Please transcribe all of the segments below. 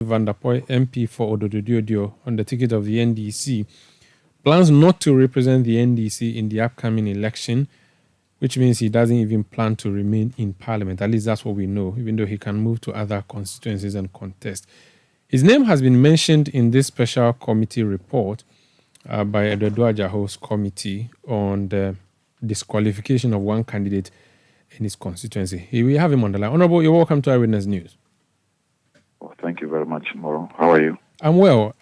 Van der Poy, MP for Odododiodio, on the ticket of the NDC, plans not to represent the NDC in the upcoming election, which means he doesn't even plan to remain in parliament. At least that's what we know, even though he can move to other constituencies and contest. His name has been mentioned in this special committee report by Odododio's committee on the disqualification of one candidate in his constituency. We have him on the line. Honorable, you're welcome to Eyewitness News. Well, thank you very much, Moro. How are you? I'm well.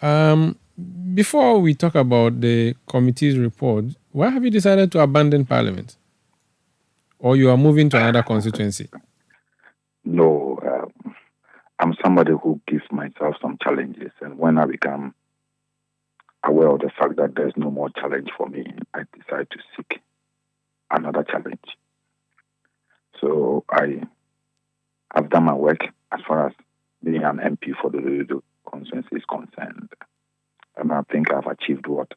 Before we talk about the committee's report, why have you decided to abandon Parliament? Or you are moving to another constituency? No, I'm somebody who gives myself some challenges. And when I become aware of the fact that there's no more challenge for me, I decide to seek another challenge. So I have done my work as far as being an MP for the constituency is concerned. And I think I've achieved what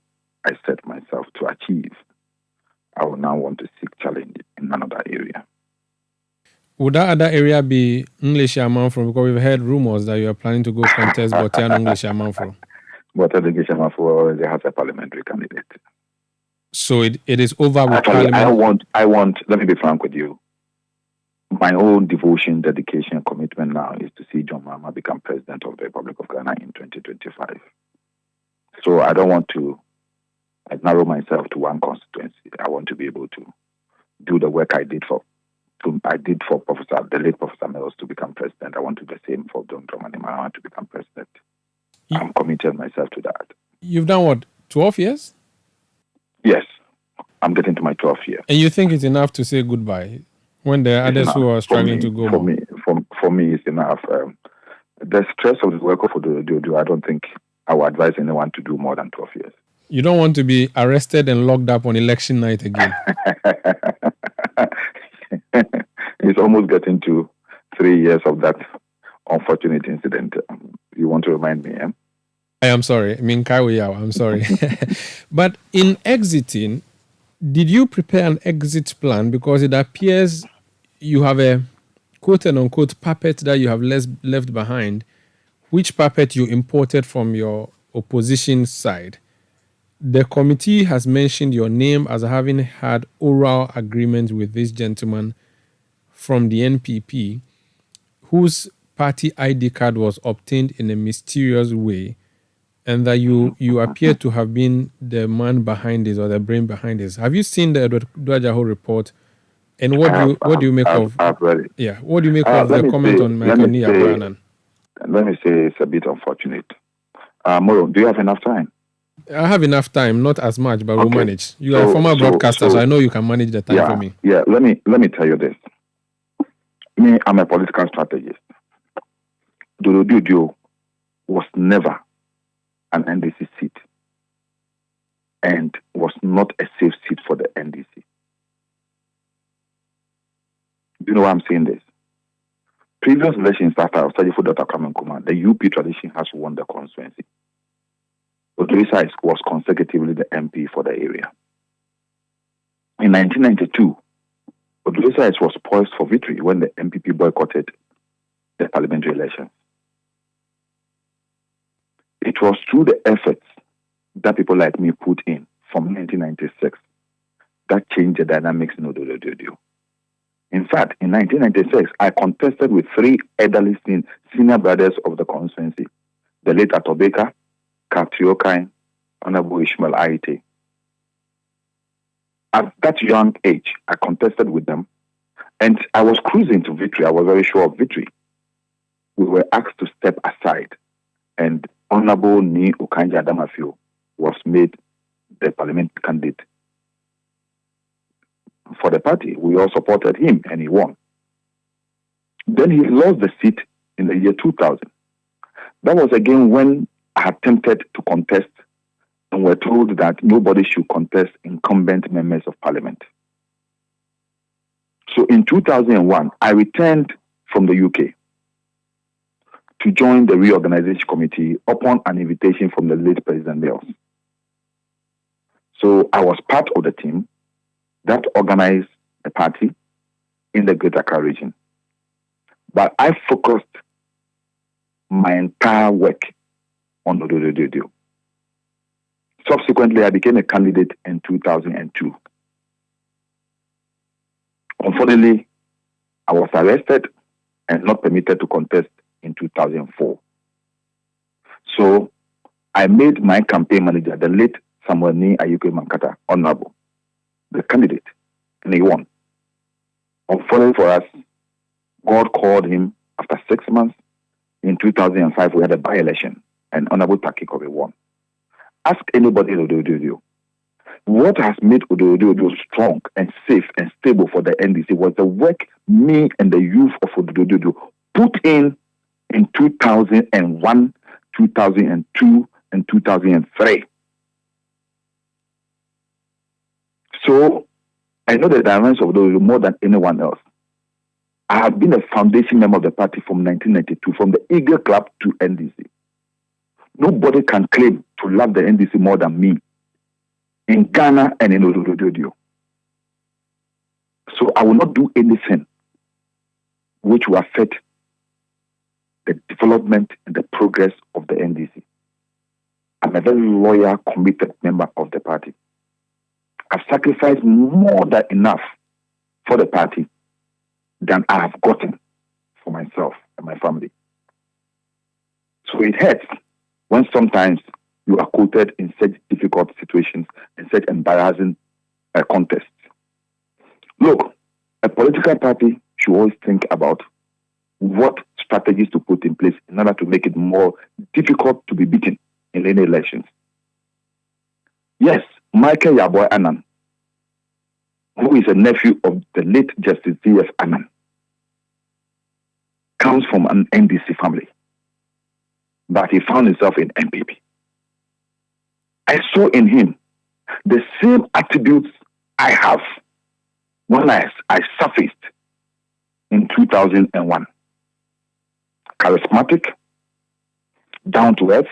I set myself to achieve. I will now want to seek challenge in another area. Would that other area be English Amanfro? Because we've heard rumors that you are planning to go contest Botian English Amanfro. Botian English Amanfro already has a parliamentary candidate. So it is over with Actually, Parliament? I want, let me be frank with you. My own devotion, dedication, commitment now is to see John Mahama become president of the Republic of Ghana in 2025. So I don't want to narrow myself to one constituency. I want to be able to do the work I did for the late Professor Mills to become president. I want to do the same for John Dramani Mahama to become president. I'm committed myself to that. You've done what, 12 years? Yes, I'm getting to my 12th year. And you think it's enough to say goodbye when there are others who are struggling to go more? For me, it's enough. The stress of the work of Odododiodio, I don't think I would advise anyone to do more than 12 years. You don't want to be arrested and locked up on election night again? It's almost getting to 3 years of that unfortunate incident. You want to remind me, eh? I am sorry. I'm sorry. But in exiting, did you prepare an exit plan? Because it appears you have a quote-unquote puppet that you have left behind, which puppet you imported from your opposition side. The committee has mentioned your name as having had oral agreements with this gentleman from the NPP, whose party ID card was obtained in a mysterious way, and that you appear to have been the man behind this or the brain behind this. Have you seen the Odododiodio report? And what do you make of? I've read it. Yeah, what do you make of the comment on Michael Nii Yarboi? Let me say it's a bit unfortunate. Moro, do you have enough time? I have enough time, not as much, but we'll manage. You are a former broadcaster, so I know you can manage the time for me. Yeah, let me tell you this. Me, I'm a political strategist. Odododiodio was never an NDC seat and was not a safe seat for the NDC. Do you know why I'm saying this? Previous elections after I studied for Dr. Kwame Nkrumah, the UP tradition has won the constituency. Odododiodio was consecutively the MP for the area. In 1992, Odododiodio was poised for victory when the MPP boycotted the parliamentary elections. It was through the efforts that people like me put in from 1996 that changed the dynamics in Odododiodio. In fact, in 1996, I contested with three elderly senior brothers of the constituency, the late Atobeka, Kaptiokai, Honorable Ishmael Aite. At that young age, I contested with them, and I was cruising to victory. I was very sure of victory. We were asked to step aside, and Honorable Nii Yarboi was made the parliament candidate for the party. We all supported him, and he won. Then he lost the seat in the year 2000. That was again when I attempted to contest and were told that nobody should contest incumbent members of parliament. So in 2001, I returned from the UK to join the reorganization committee upon an invitation from the late President Mills. So I was part of the team that organized a party in the Greater Accra region. But I focused my entire work on Odododiodio. Subsequently, I became a candidate in 2002. Unfortunately, I was arrested and not permitted to contest in 2004. So I made my campaign manager, the late Samuel Nii Yarboi, honorable, the candidate, and he won. Unfortunately for us, God called him after 6 months. In 2005, we had a by-election, and Honorable Takikobe won. Ask anybody in Odododiodio, what has made Odododiodio strong and safe and stable for the NDC was the work me and the youth of Odododiodio put in 2001, 2002, and 2003. So I know the dimensions of Odododiodio more than anyone else. I have been a foundation member of the party from 1992, from the Eagle Club to NDC. Nobody can claim to love the NDC more than me in Ghana and in Odododiodio. So I will not do anything which will affect the development and the progress of the NDC. I'm a very loyal, committed member of the party. I've sacrificed more than enough for the party than I have gotten for myself and my family. So it hurts when sometimes you are quoted in such difficult situations and such embarrassing contests. Look, a political party should always think about what strategies to put in place in order to make it more difficult to be beaten in any elections. Yes, Michael Yarboi Annan, who is a nephew of the late Justice C.F. Annan, comes from an NDC family, but he found himself in NPP. I saw in him the same attributes I have when I surfaced in 2001. Charismatic, down to earth,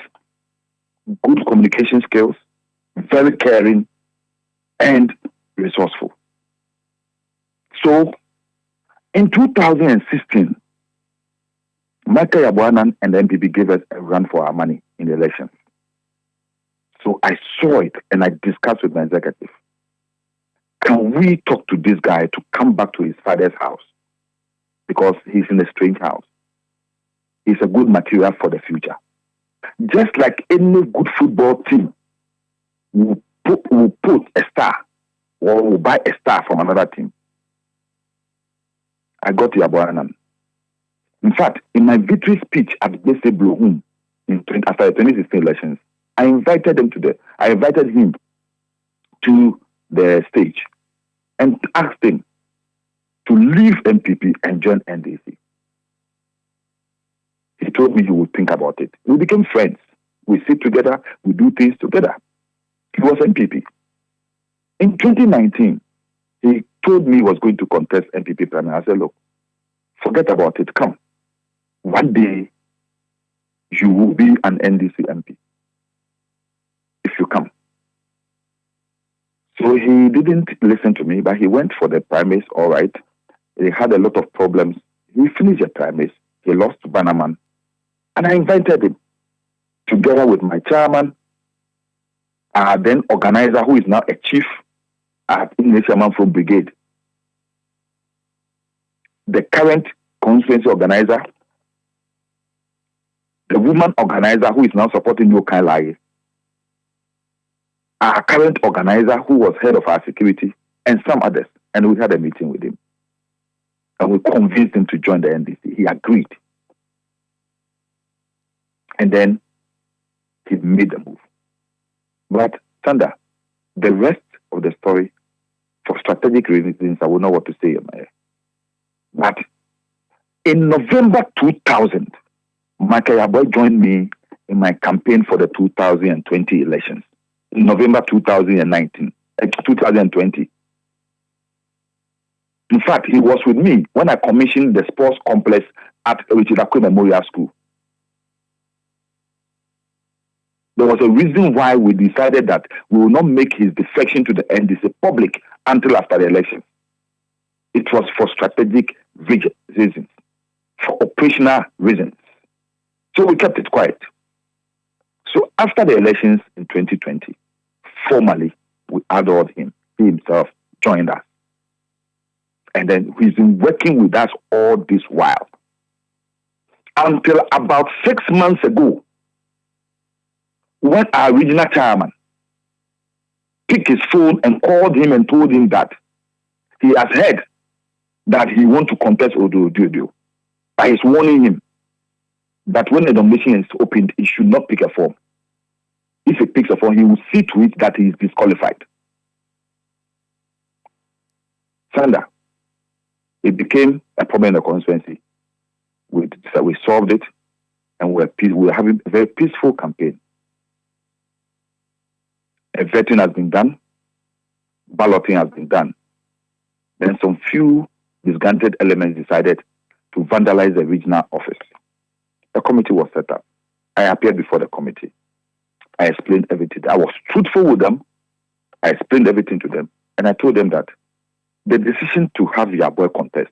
good communication skills, very caring, and resourceful. So, in 2016, Michael Yarboi and the NPP gave us a run for our money in the elections. So I saw it and I discussed with my executive. Can we talk to this guy to come back to his father's house? Because he's in a strange house. He's a good material for the future. Just like any good football team will put a star or will buy a star from another team. I got Yarboi. In fact, in my victory speech at BC Blue Home after the 2016 elections, I invited him to the stage and asked him to leave NPP and join NDC. He told me he would think about it. We became friends. We sit together, we do things together. He was NPP. In 2019, he told me he was going to contest NPP primary. I said, look, forget about it, come. One day, you will be an NDC MP if you come. So he didn't listen to me, but he went for the primaries, all right. He had a lot of problems. He finished the primaries. He lost to Bannerman. And I invited him, together with my chairman, then organizer, who is now a chief at Nii Yarboi Brigade, the current constituency organizer, the woman organizer who is now supporting Yokai Lai, our current organizer who was head of our security, and some others. And we had a meeting with him. And we convinced him to join the NDC. He agreed. And then he made the move. But, Sanda, the rest of the story, for strategic reasons, I will know what to say. But in November 2000, Michael Yarboi joined me in my campaign for the 2020 elections. In November 2020. In fact, he was with me when I commissioned the sports complex at Richard Akwe Memorial School. There was a reason why we decided that we will not make his defection to the NDC public until after the election. It was for strategic reasons, for operational reasons. So we kept it quiet. So after the elections in 2020, formally, we adored him. He himself joined us. And then he's been working with us all this while. Until about 6 months ago, when our regional chairman picked his phone and called him and told him that he has heard that he wants to contest Odododiodio. But he's warning him that when the nomination is opened, he should not pick a form. If he picks a form, he will see to it that he is disqualified. Sanda, it became a problem in the constituency. We solved it, and we're having a very peaceful campaign. A vetting has been done, balloting has been done. Then some few disgruntled elements decided to vandalize the regional office. A committee was set up. I appeared before the committee. I explained everything. I was truthful with them. I explained everything to them. And I told them that the decision to have Yarboi contest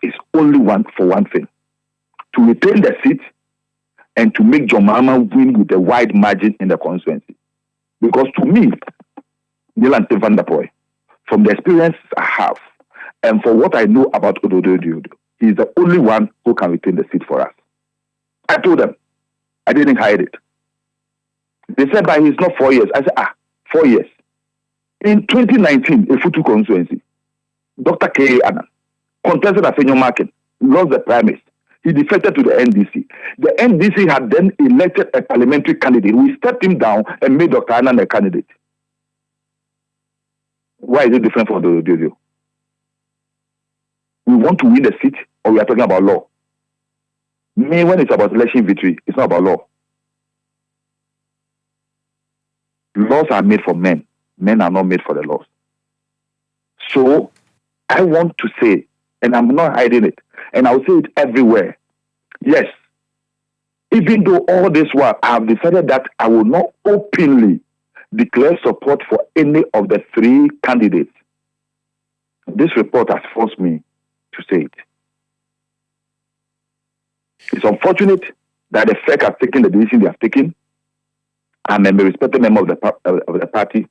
is only one thing. To retain the seat and to make John Mahama win with a wide margin in the constituency. Because to me, Nii Lante, from the experience I have, and for what I know about Odododiodio, he is the only one who can retain the seat for us. I told them. I didn't hide it. They said, but he's not 4 years. I said, 4 years. In 2019, a Futu constituency, Dr. K. Annan contested at Fenyo Market, lost the primaries. He defected to the NDC. The NDC had then elected a parliamentary candidate. We stepped him down and made Dr. Annan a candidate. Why is it different from Odododiodio? We want to win the seat, or we are talking about law? Me, when it's about election victory, it's not about law. Laws are made for men. Men are not made for the laws. So I want to say, and I'm not hiding it, and I'll say it everywhere. Yes, even though all this while I have decided that I will not openly declare support for any of the three candidates, this report has forced me to say it. It's unfortunate that the FEC have taken the decision they have taken. I'm a respected member of the party.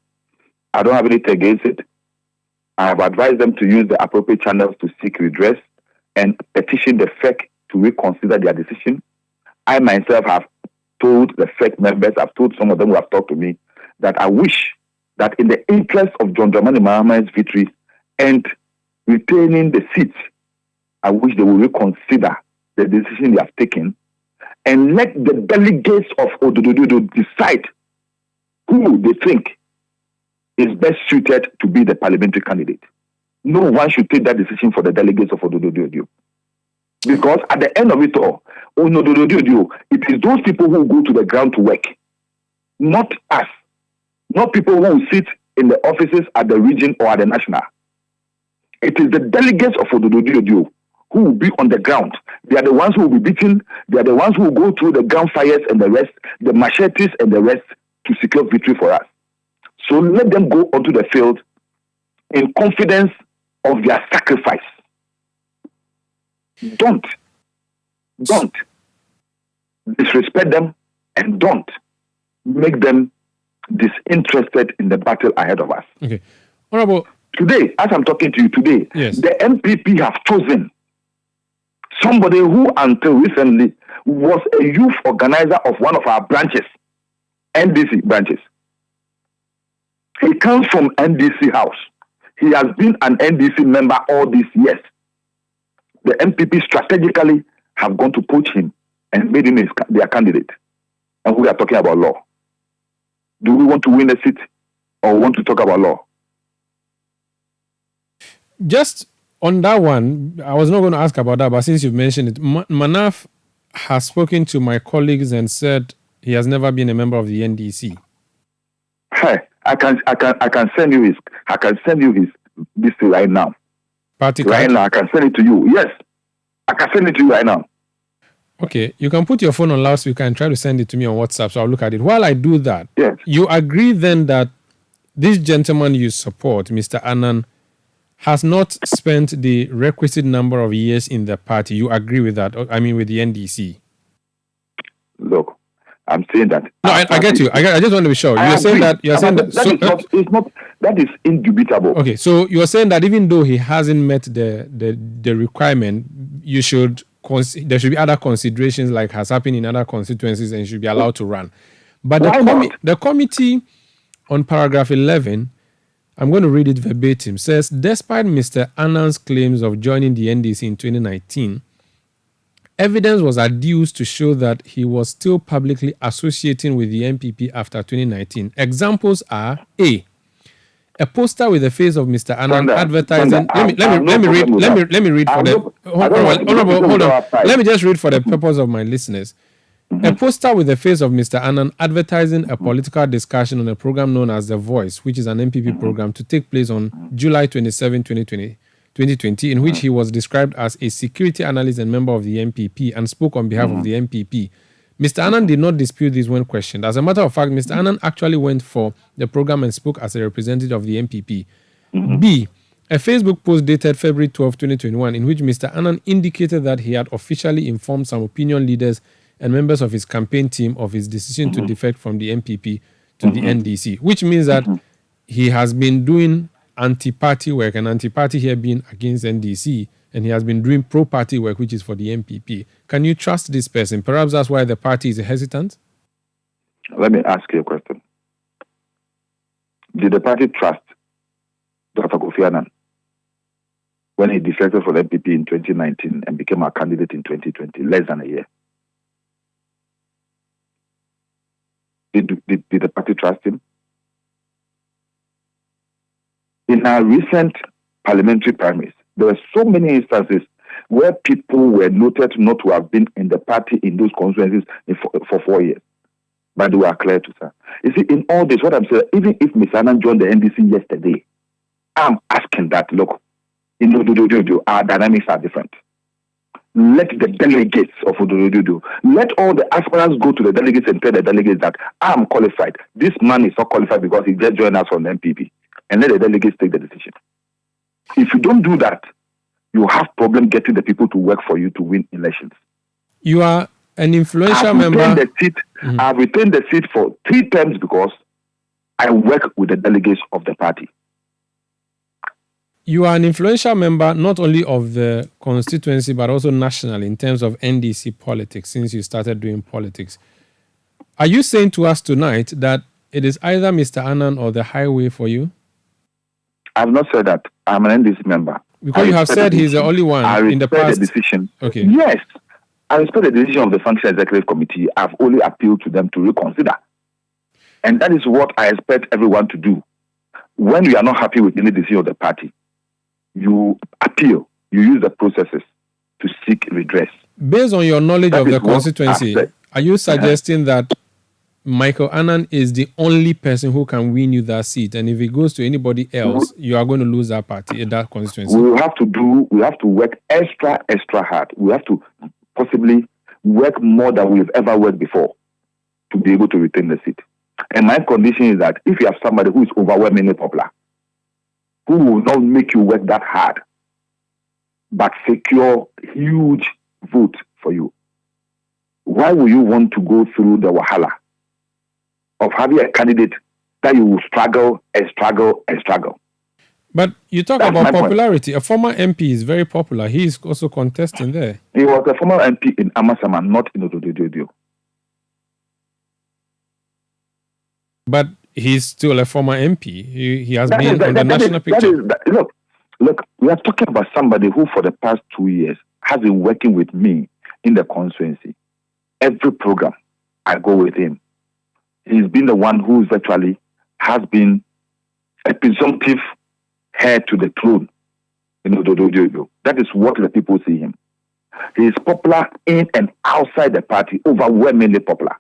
I don't have anything against it. I have advised them to use the appropriate channels to seek redress and petition the FEC to reconsider their decision. I myself have told the FEC members, I've told some of them who have talked to me, that I wish that in the interest of John Dramani Mahama's victory and retaining the seat, I wish they will reconsider the decision they have taken and let the delegates of Odododiodio decide who they think is best suited to be the parliamentary candidate. No one should take that decision for the delegates of Odododiodio. Because at the end of it all, Odododiodio, it is those people who go to the ground to work, not us. Not people who will sit in the offices at the region or at the national. It is the delegates of Odododiodio who will be on the ground. They are the ones who will be beaten. They are the ones who will go through the gunfires and the rest, the machetes and the rest to secure victory for us. So let them go onto the field in confidence of their sacrifice. Don't disrespect them, and don't make them disinterested in the battle ahead of us. Okay. Honorable. Today, as I'm talking to you today, yes, the MPP have chosen somebody who until recently was a youth organizer of one of our branches, NDC branches. He comes from NDC house. He has been an NDC member all these years. The MPP strategically have gone to poach him and made him their candidate. And we are talking about law. Do we want to win a seat or want to talk about law? Just on that one, I was not going to ask about that, but since you've mentioned it, Manaf has spoken to my colleagues and said he has never been a member of the NDC. Hey, I can send you his this right now. Party right card? Now, I can send it to you. Yes, I can send it to you right now. Okay, you can put your phone on loudspeaker and try to send it to me on WhatsApp, so I'll look at it. While I do that, yes, you agree then that this gentleman you support, Mr. Annan, has not spent the requisite number of years in the party. You agree with that? I mean, with the NDC? Look, I'm saying that. No, I get you. I just want to be sure. You're saying that. That is indubitable. Okay, so you're saying that even though he hasn't met the requirement, there should be other considerations like has happened in other constituencies and should be allowed to run. But the committee on paragraph 11, I'm going to read it verbatim, says, despite Mr. Annan's claims of joining the NDC in 2019, evidence was adduced to show that he was still publicly associating with the NPP after 2019. Examples are A, a poster with the face of Mr. Annan advertising. Let me read for the honorable. Hold on. Let me just read for the purpose of my listeners. A poster with the face of Mr. Annan advertising a political discussion on a program known as The Voice, which is an NPP program to take place on July 27, 2020, in which he was described as a security analyst and member of the NPP and spoke on behalf of the NPP. Mr. Annan did not dispute this when questioned. As a matter of fact, Mr. Annan actually went for the program and spoke as a representative of the NPP. B, a Facebook post dated February 12, 2021, in which Mr. Annan indicated that he had officially informed some opinion leaders and members of his campaign team of his decision to defect from the NPP to the NDC, which means that he has been doing anti-party work, and anti-party here being against NDC, and he has been doing pro-party work, which is for the NPP. Can you trust this person? Perhaps that's why the party is hesitant? Let me ask you a question. Did the party trust Dr. Kofi Annan when he defected from NPP in 2019 and became a candidate in 2020, less than a year? Did the party trust him? In our recent parliamentary primaries, there were so many instances where people were noted not to have been in the party in those constituencies for 4 years, but they were clear to serve. You see, in all this, what I'm saying, even if Mr. Annan joined the NDC yesterday, I'm asking that, look, in Odododiodio, our dynamics are different. Let the delegates of Odododiodio, let all the aspirants go to the delegates and tell the delegates that I'm qualified. This man is not qualified because he just joined us from the NPP. And let the delegates take the decision. If you don't do that, you have problem getting the people to work for you to win elections. You are an influential member. I've retained the seat for 3 terms because I work with the delegates of the party. You are an influential member not only of the constituency but also nationally in terms of NDC politics since you started doing politics. Are you saying to us tonight that it is either Mr. Annan or the highway for you? I've not said that. I'm an NDC member. Because you have said he's the only one in the past. The decision. Okay. Yes. I respect the decision of the Functional Executive Committee. I've only appealed to them to reconsider. And that is what I expect everyone to do. When you are not happy with any decision of the party, you appeal. You use the processes to seek redress. Based on your knowledge of the constituency, are you suggesting that Michael Annan is the only person who can win you that seat, and if it goes to anybody else, you are going to lose that party, that constituency? We have to work extra hard. We have to possibly work more than we've ever worked before to be able to retain the seat. And my condition is that if you have somebody who is overwhelmingly popular, who will not make you work that hard, but secure huge vote for you, why will you want to go through the wahala of having a candidate that you will struggle and struggle and struggle? But you talk about popularity. A former MP is very popular. He is also contesting there. He was a former MP in Amasaman, not in Odododiodio. But he's still a former MP. He has been on the national picture. Look, we are talking about somebody who for the past 2 years has been working with me in the constituency. Every program, I go with him. He's been the one who virtually has been a presumptive heir to the throne in Odododiodio. That is what the people see him. He is popular in and outside the party, overwhelmingly popular.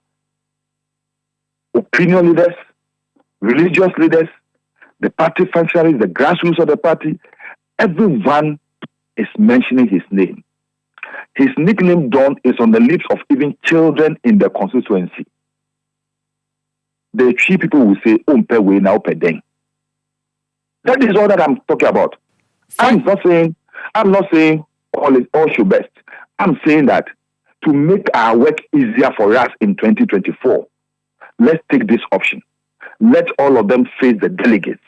Opinion leaders, religious leaders, the party functionaries, the grassroots of the party, everyone is mentioning his name. His nickname, Don, is on the lips of even children in the constituency. The three people will say, "Umpe we now pedeng." That is all that I'm talking about. I'm not saying all should best. I'm saying that to make our work easier for us in 2024, let's take this option. Let all of them face the delegates.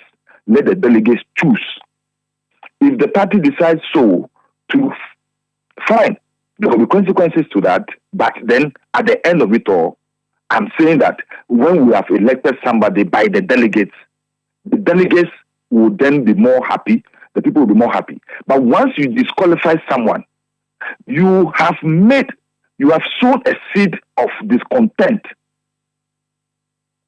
Let the delegates choose. If the party decides so, fine. There will be consequences to that. But then at the end of it all, I'm saying that when we have elected somebody by the delegates will then be more happy. The people will be more happy. But once you disqualify someone, you have sown a seed of discontent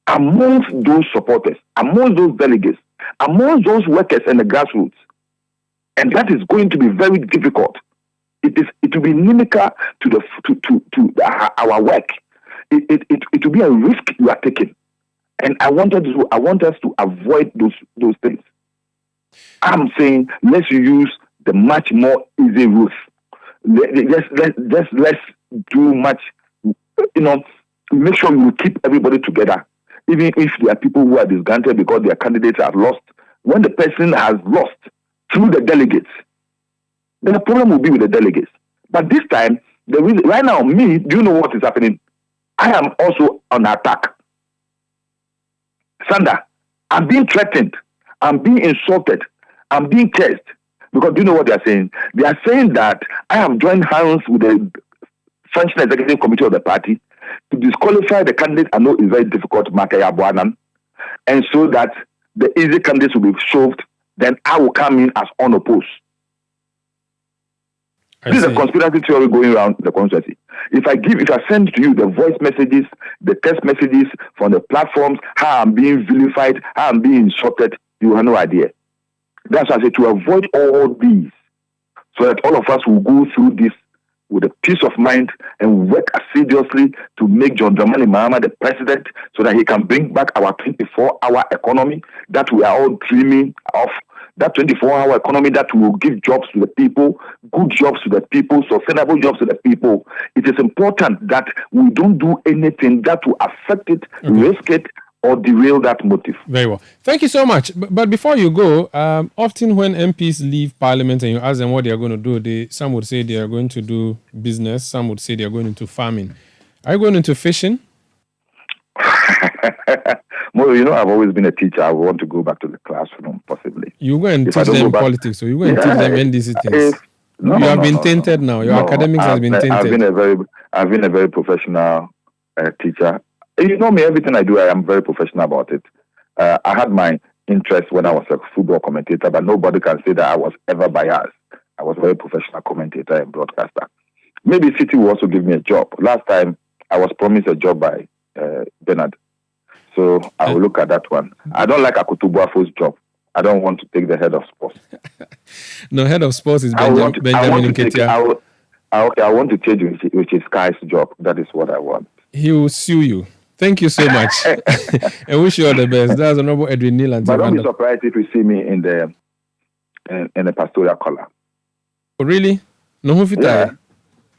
amongst those supporters, amongst those delegates, amongst those workers and the grassroots. And that is going to be very difficult. It will be inimical to our work. It will be a risk you are taking. And I want us to avoid those things. I'm saying let's use the much more easy route. Let's do much, make sure we keep everybody together. Even if there are people who are disgruntled because their candidates have lost. When the person has lost through the delegates, then the problem will be with the delegates. But this time, right now, do you know what is happening? I am also on attack. Sandra, I'm being threatened. I'm being insulted. I'm being cursed. Because do you know what they are saying? They are saying that I have joined hands with the functional executive committee of the party to disqualify the candidate I know is very difficult, Nii Yarboi, and so that the easy candidates will be shoved, then I will come in as unopposed. This is a conspiracy theory going around the constituency. If I send to you the voice messages, the text messages from the platforms, how I'm being vilified, how I'm being insulted, you have no idea. That's why I say to avoid all these, so that all of us will go through this with a peace of mind and work assiduously to make John Dramani Mahama the president so that he can bring back our 24-hour economy that we are all dreaming of. That 24-hour economy that will give jobs to the people, good jobs to the people, sustainable jobs to the people. It is important that we don't do anything that will affect it, risk it, or derail that motive. Very well. Thank you so much. But before you go, often when MPs leave Parliament and you ask them what they are going to do, some would say they are going to do business. Some would say they are going into farming. Are you going into fishing? Well, I've always been a teacher. I want to go back to the classroom, possibly. You go and teach them politics, so you go and teach them NDC things. You have been tainted now. Your academics has been tainted. I've been a very professional teacher. You know me, everything I do, I am very professional about it. I had my interest when I was a football commentator, but nobody can say that I was ever biased. I was a very professional commentator and broadcaster. Maybe Citi will also give me a job. Last time, I was promised a job by Bernard. So I will look at that one. I don't like Akutubuafo's job. I don't want to take the head of sports. No, head of sports is Benjamin Nketiah. I want to change which is Sky's job. That is what I want. He will sue you. Thank you so much. I wish you all the best. That's Honorable Edwin Nii Lante. But don't be surprised if you see me in the pastoral collar. Oh, really? No, who fit yeah.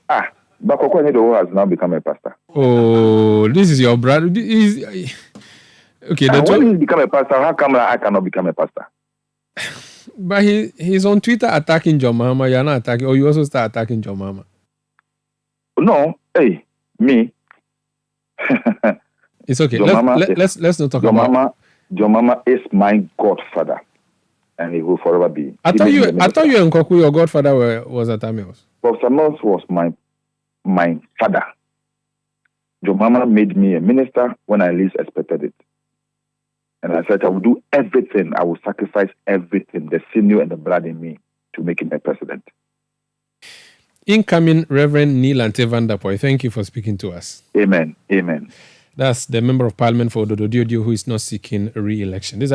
But Kokwenedo has now become a pastor. Oh, this is your brother. Okay, when he become a pastor, how come I cannot become a pastor? But he's on Twitter attacking John Mahama. You're not attacking, or you also start attacking John Mahama. No, hey, me. It's okay. Let's not talk about. John Mahama is my godfather, and he will forever be. I thought you and Koku, your godfather was at Amios. Professor Mills was my father. John Mahama made me a minister when I least expected it. And I said I will do everything. I will sacrifice everything, the sinew and the blood in me, to make him a president. Incoming Reverend Nii Lante van der Poy, thank you for speaking to us. Amen. Amen. That's the Member of Parliament for Odododiodio who is not seeking re-election.